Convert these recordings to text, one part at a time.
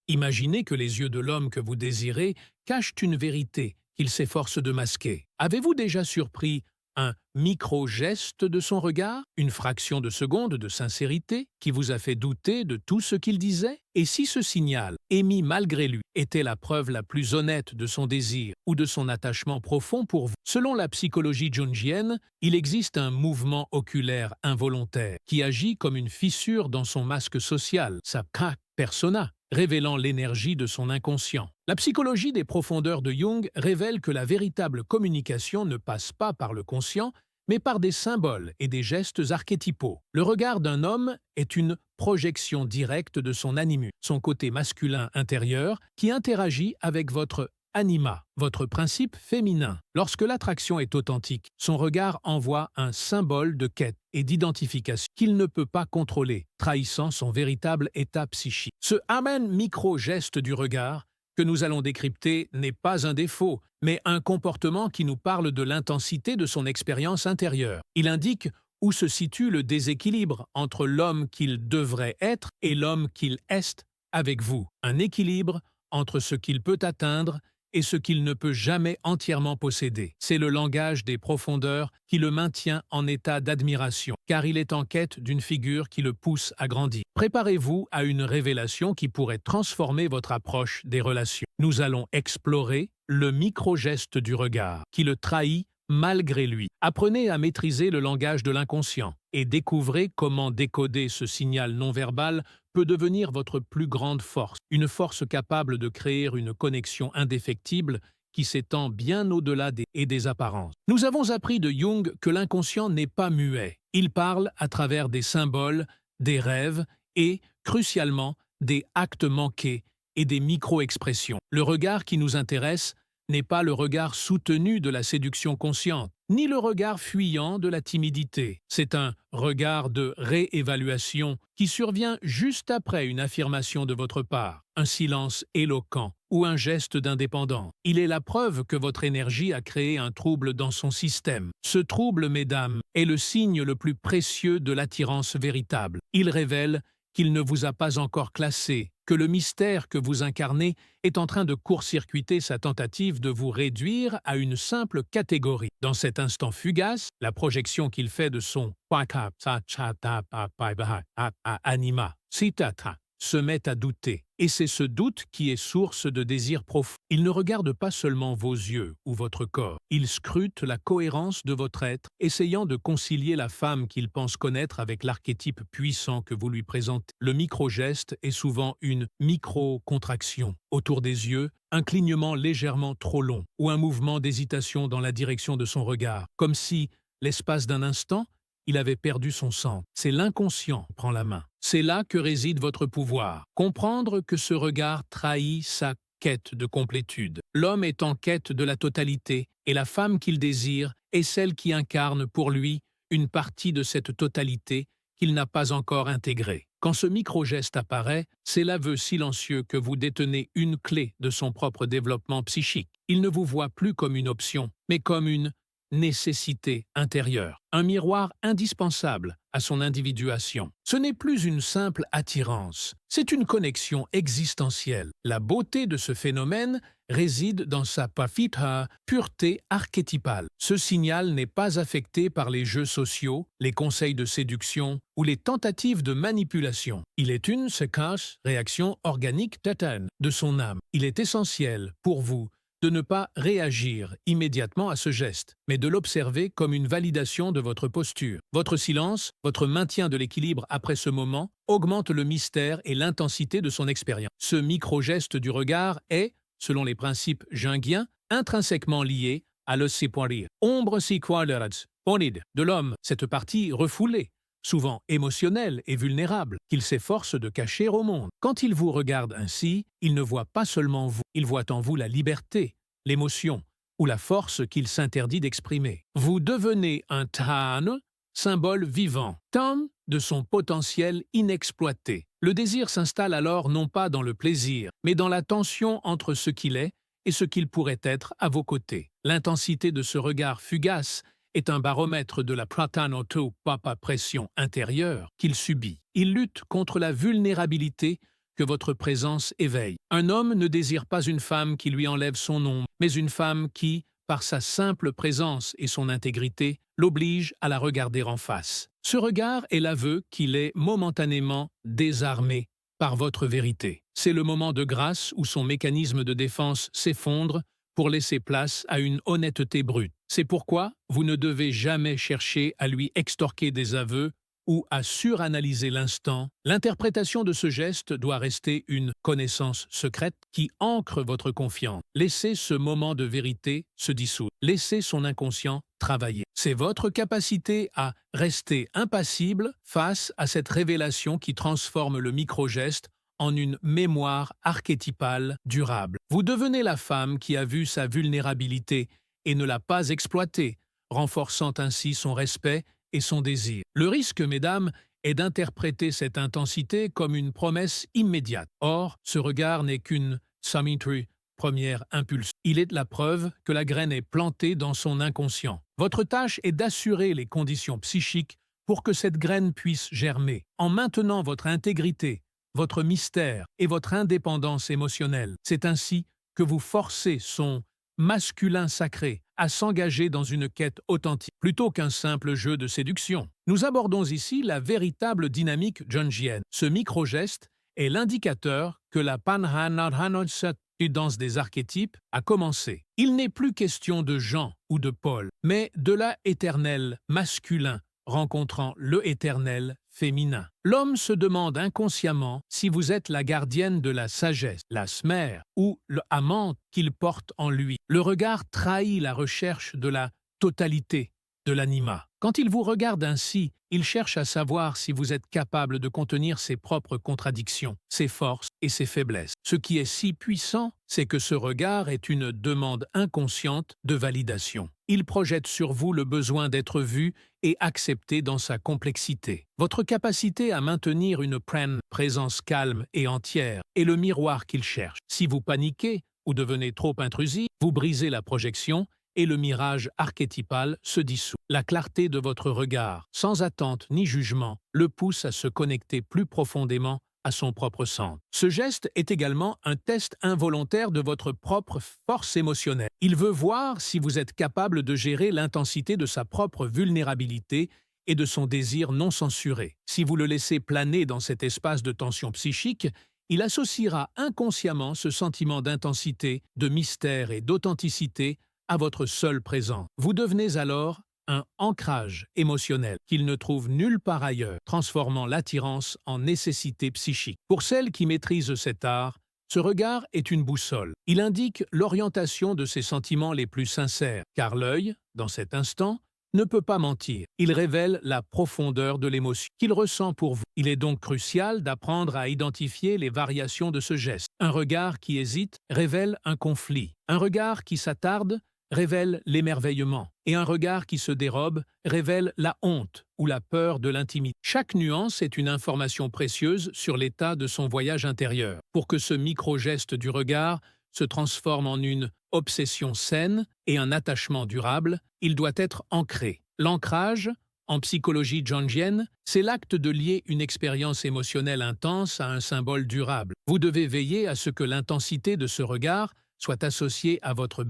Imaginez que les yeux de l'homme que vous désirez cachent une vérité qu'il s'efforce de masquer. Avez-vous déjà surpris un micro-geste de son regard, une fraction de seconde de sincérité qui vous a fait douter de tout ce qu'il disait? Et si ce signal, émis malgré lui, était la preuve la plus honnête de son désir ou de son attachement profond pour vous? Selon la psychologie jungienne, il existe un mouvement oculaire involontaire qui agit comme une fissure dans son masque social, sa persona, révélant l'énergie de son inconscient. La psychologie des profondeurs de Jung révèle que la véritable communication ne passe pas par le conscient, mais par des symboles et des gestes archétypaux. Le regard d'un homme est une projection directe de son animus, son côté masculin intérieur, qui interagit avec votre anima, votre principe féminin. Lorsque l'attraction est authentique, son regard envoie un symbole de quête et d'identification qu'il ne peut pas contrôler, trahissant son véritable état psychique. Ce amen micro-geste du regard que nous allons décrypter n'est pas un défaut, mais un comportement qui nous parle de l'intensité de son expérience intérieure. Il indique où se situe le déséquilibre entre l'homme qu'il devrait être et l'homme qu'il est avec vous. Un équilibre entre ce qu'il peut atteindre et ce qu'il ne peut jamais entièrement posséder. C'est le langage des profondeurs qui le maintient en état d'admiration, car il est en quête d'une figure qui le pousse à grandir. Préparez-vous à une révélation qui pourrait transformer votre approche des relations. Nous allons explorer le micro-geste du regard, qui le trahit malgré lui. Apprenez à maîtriser le langage de l'inconscient et découvrez comment décoder ce signal non-verbal peut devenir votre plus grande force, une force capable de créer une connexion indéfectible qui s'étend bien au-delà des apparences. Nous avons appris de Jung que l'inconscient n'est pas muet. Il parle à travers des symboles, des rêves et, crucialement, des actes manqués et des micro-expressions. Le regard qui nous intéresse n'est pas le regard soutenu de la séduction consciente, ni le regard fuyant de la timidité. C'est un regard de réévaluation qui survient juste après une affirmation de votre part, un silence éloquent ou un geste d'indépendance. Il est la preuve que votre énergie a créé un trouble dans son système. Ce trouble, mesdames, est le signe le plus précieux de l'attirance véritable. Il révèle qu'il ne vous a pas encore classé, que le mystère que vous incarnez est en train de court-circuiter sa tentative de vous réduire à une simple catégorie. Dans cet instant fugace, la projection qu'il fait de son anima se met à douter. Et c'est ce doute qui est source de désir profond. Il ne regarde pas seulement vos yeux ou votre corps. Il scrute la cohérence de votre être, essayant de concilier la femme qu'il pense connaître avec l'archétype puissant que vous lui présentez. Le micro-geste est souvent une micro-contraction autour des yeux, un clignement légèrement trop long ou un mouvement d'hésitation dans la direction de son regard, comme si, l'espace d'un instant, il avait perdu son sang. C'est l'inconscient qui prend la main. C'est là que réside votre pouvoir. Comprendre que ce regard trahit sa quête de complétude. L'homme est en quête de la totalité et la femme qu'il désire est celle qui incarne pour lui une partie de cette totalité qu'il n'a pas encore intégrée. Quand ce micro-geste apparaît, c'est l'aveu silencieux que vous détenez une clé de son propre développement psychique. Il ne vous voit plus comme une option, mais comme une nécessité intérieure, un miroir indispensable à son individuation. Ce n'est plus une simple attirance, c'est une connexion existentielle. La beauté de ce phénomène réside dans sa pureté archétypale. Ce signal n'est pas affecté par les jeux sociaux, les conseils de séduction ou les tentatives de manipulation. Il est une réaction organique de son âme. Il est essentiel pour vous de ne pas réagir immédiatement à ce geste, mais de l'observer comme une validation de votre posture. Votre silence, votre maintien de l'équilibre après ce moment, augmente le mystère et l'intensité de son expérience. Ce micro-geste du regard est, selon les principes jungiens, intrinsèquement lié à ombre de l'homme, cette partie refoulée, souvent émotionnel et vulnérable, qu'il s'efforce de cacher au monde. Quand il vous regarde ainsi, il ne voit pas seulement vous, il voit en vous la liberté, l'émotion ou la force qu'il s'interdit d'exprimer. Vous devenez un symbole vivant, de son potentiel inexploité. Le désir s'installe alors non pas dans le plaisir, mais dans la tension entre ce qu'il est et ce qu'il pourrait être à vos côtés. L'intensité de ce regard fugace est un baromètre de la pression intérieure qu'il subit. Il lutte contre la vulnérabilité que votre présence éveille. Un homme ne désire pas une femme qui lui enlève son ombre, mais une femme qui, par sa simple présence et son intégrité, l'oblige à la regarder en face. Ce regard est l'aveu qu'il est momentanément désarmé par votre vérité. C'est le moment de grâce où son mécanisme de défense s'effondre pour laisser place à une honnêteté brute. C'est pourquoi vous ne devez jamais chercher à lui extorquer des aveux ou à suranalyser l'instant. L'interprétation de ce geste doit rester une connaissance secrète qui ancre votre confiance. Laissez ce moment de vérité se dissoudre. Laissez son inconscient travailler. C'est votre capacité à rester impassible face à cette révélation qui transforme le micro-geste en une mémoire archétypale durable. Vous devenez la femme qui a vu sa vulnérabilité et ne l'a pas exploitée, renforçant ainsi son respect et son désir. Le risque, mesdames, est d'interpréter cette intensité comme une promesse immédiate. Or, ce regard n'est qu'une summitry, première impulsion. Il est la preuve que la graine est plantée dans son inconscient. Votre tâche est d'assurer les conditions psychiques pour que cette graine puisse germer. En maintenant votre intégrité, votre mystère et votre indépendance émotionnelle, c'est ainsi que vous forcez son masculin sacré à s'engager dans une quête authentique, plutôt qu'un simple jeu de séduction. Nous abordons ici la véritable dynamique jungienne. Ce micro-geste est l'indicateur que la danse des archétypes a commencé. Il n'est plus question de Jean ou de Paul, mais de la éternel masculin rencontrant le éternel féminin. L'homme se demande inconsciemment si vous êtes la gardienne de la sagesse, la smère, ou le amant qu'il porte en lui. Le regard trahit la recherche de la totalité de l'anima. Quand il vous regarde ainsi, il cherche à savoir si vous êtes capable de contenir ses propres contradictions, ses forces et ses faiblesses. Ce qui est si puissant, c'est que ce regard est une demande inconsciente de validation. Il projette sur vous le besoin d'être vu et accepté dans sa complexité. Votre capacité à maintenir une présence calme et entière est le miroir qu'il cherche. Si vous paniquez ou devenez trop intrusif, vous brisez la projection et le mirage archétypal se dissout. La clarté de votre regard, sans attente ni jugement, le pousse à se connecter plus profondément à son propre centre. Ce geste est également un test involontaire de votre propre force émotionnelle. Il veut voir si vous êtes capable de gérer l'intensité de sa propre vulnérabilité et de son désir non censuré. Si vous le laissez planer dans cet espace de tension psychique, il associera inconsciemment ce sentiment d'intensité, de mystère et d'authenticité à votre seule présence. Vous devenez alors un ancrage émotionnel qu'il ne trouve nulle part ailleurs, transformant l'attirance en nécessité psychique. Pour celles qui maîtrisent cet art, ce regard est une boussole. Il indique l'orientation de ses sentiments les plus sincères, car l'œil, dans cet instant, ne peut pas mentir. Il révèle la profondeur de l'émotion qu'il ressent pour vous. Il est donc crucial d'apprendre à identifier les variations de ce geste. Un regard qui hésite révèle un conflit. Un regard qui s'attarde révèle l'émerveillement, et un regard qui se dérobe révèle la honte ou la peur de l'intimité. Chaque nuance est une information précieuse sur l'état de son voyage intérieur. Pour que ce micro-geste du regard se transforme en une obsession saine et un attachement durable, il doit être ancré. L'ancrage, en psychologie jungienne, c'est l'acte de lier une expérience émotionnelle intense à un symbole durable. Vous devez veiller à ce que l'intensité de ce regard soit associée à votre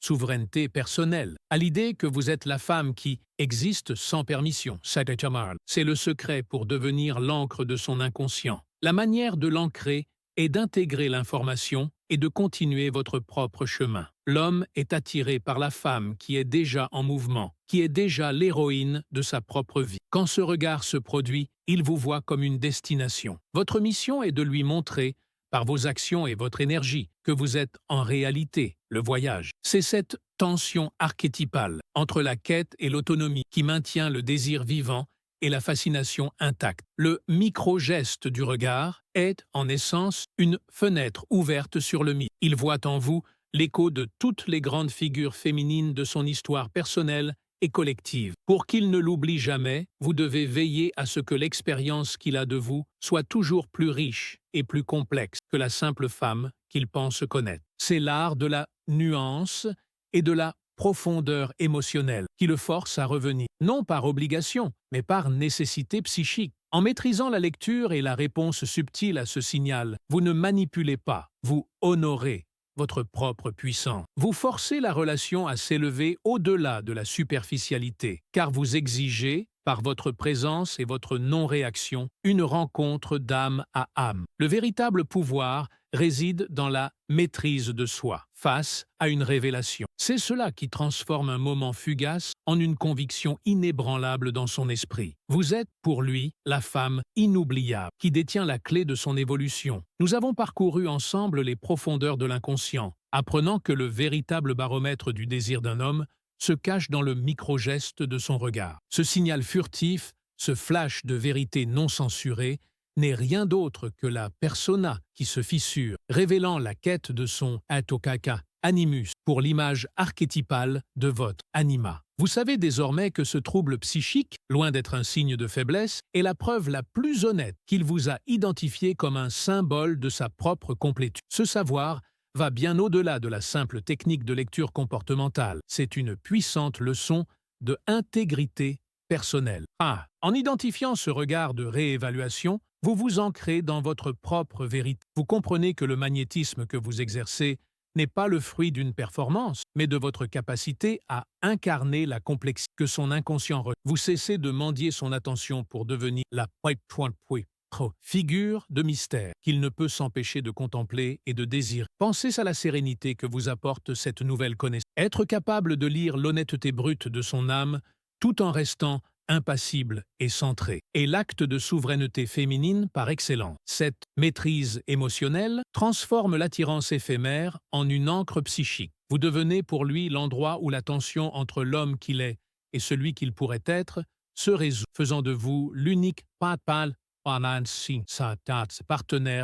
souveraineté personnelle, à l'idée que vous êtes la femme qui existe sans permission. C'est le secret pour devenir l'encre de son inconscient. La manière de l'ancrer est d'intégrer l'information et de continuer votre propre chemin. L'homme est attiré par la femme qui est déjà en mouvement, qui est déjà l'héroïne de sa propre vie. Quand ce regard se produit, il vous voit comme une destination. Votre mission est de lui montrer par vos actions et votre énergie, que vous êtes en réalité le voyage. C'est cette tension archétypale entre la quête et l'autonomie qui maintient le désir vivant et la fascination intacte. Le micro-geste du regard est, en essence, une fenêtre ouverte sur le mythe. Il voit en vous l'écho de toutes les grandes figures féminines de son histoire personnelle et collective. Pour qu'il ne l'oublie jamais, vous devez veiller à ce que l'expérience qu'il a de vous soit toujours plus riche et plus complexe que la simple femme qu'il pense connaître. C'est l'art de la nuance et de la profondeur émotionnelle qui le force à revenir, non par obligation, mais par nécessité psychique. En maîtrisant la lecture et la réponse subtile à ce signal, vous ne manipulez pas, vous honorez votre propre puissance. Vous forcez la relation à s'élever au-delà de la superficialité, car vous exigez, par votre présence et votre non-réaction, une rencontre d'âme à âme. Le véritable pouvoir réside dans la maîtrise de soi, face à une révélation. C'est cela qui transforme un moment fugace en une conviction inébranlable dans son esprit. Vous êtes, pour lui, la femme inoubliable, qui détient la clé de son évolution. Nous avons parcouru ensemble les profondeurs de l'inconscient, apprenant que le véritable baromètre du désir d'un homme se cache dans le micro-geste de son regard. Ce signal furtif, ce flash de vérité non censurée, n'est rien d'autre que la persona qui se fissure, révélant la quête de son atokaka, animus, pour l'image archétypale de votre anima. Vous savez désormais que ce trouble psychique, loin d'être un signe de faiblesse, est la preuve la plus honnête qu'il vous a identifié comme un symbole de sa propre complétude. Ce savoir va bien au-delà de la simple technique de lecture comportementale. C'est une puissante leçon de intégrité personnelle. En identifiant ce regard de réévaluation, vous vous ancrez dans votre propre vérité. Vous comprenez que le magnétisme que vous exercez n'est pas le fruit d'une performance, mais de votre capacité à incarner la complexité que son inconscient. Vous cessez de mendier son attention pour devenir la figure de mystère qu'il ne peut s'empêcher de contempler et de désirer. Pensez à la sérénité que vous apporte cette nouvelle connaissance. Être capable de lire l'honnêteté brute de son âme tout en restant impassible et centré, est l'acte de souveraineté féminine par excellence. Cette maîtrise émotionnelle transforme l'attirance éphémère en une ancre psychique. Vous devenez pour lui l'endroit où la tension entre l'homme qu'il est et celui qu'il pourrait être se résout, faisant de vous l'unique partenaire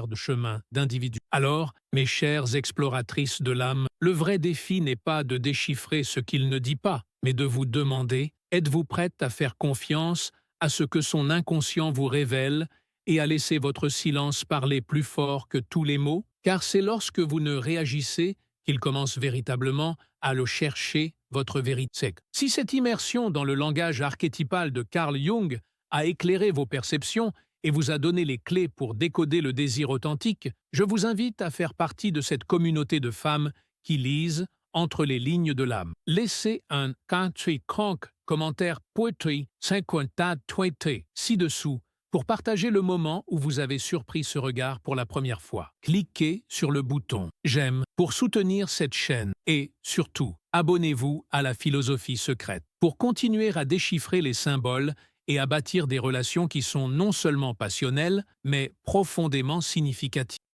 de chemin d'individu. Alors, mes chères exploratrices de l'âme, le vrai défi n'est pas de déchiffrer ce qu'il ne dit pas, mais de vous demander: êtes-vous prête à faire confiance à ce que son inconscient vous révèle et à laisser votre silence parler plus fort que tous les mots? Car c'est lorsque vous ne réagissez qu'il commence véritablement à le chercher, votre vérité. Si cette immersion dans le langage archétypal de Carl Jung a éclairé vos perceptions et vous a donné les clés pour décoder le désir authentique, je vous invite à faire partie de cette communauté de femmes qui lisent entre les lignes de l'âme. Laissez un country crank commentaire poetry 50 ci-dessous pour partager le moment où vous avez surpris ce regard pour la première fois. Cliquez sur le bouton j'aime pour soutenir cette chaîne et, surtout, abonnez-vous à la philosophie secrète pour continuer à déchiffrer les symboles et à bâtir des relations qui sont non seulement passionnelles, mais profondément significatives.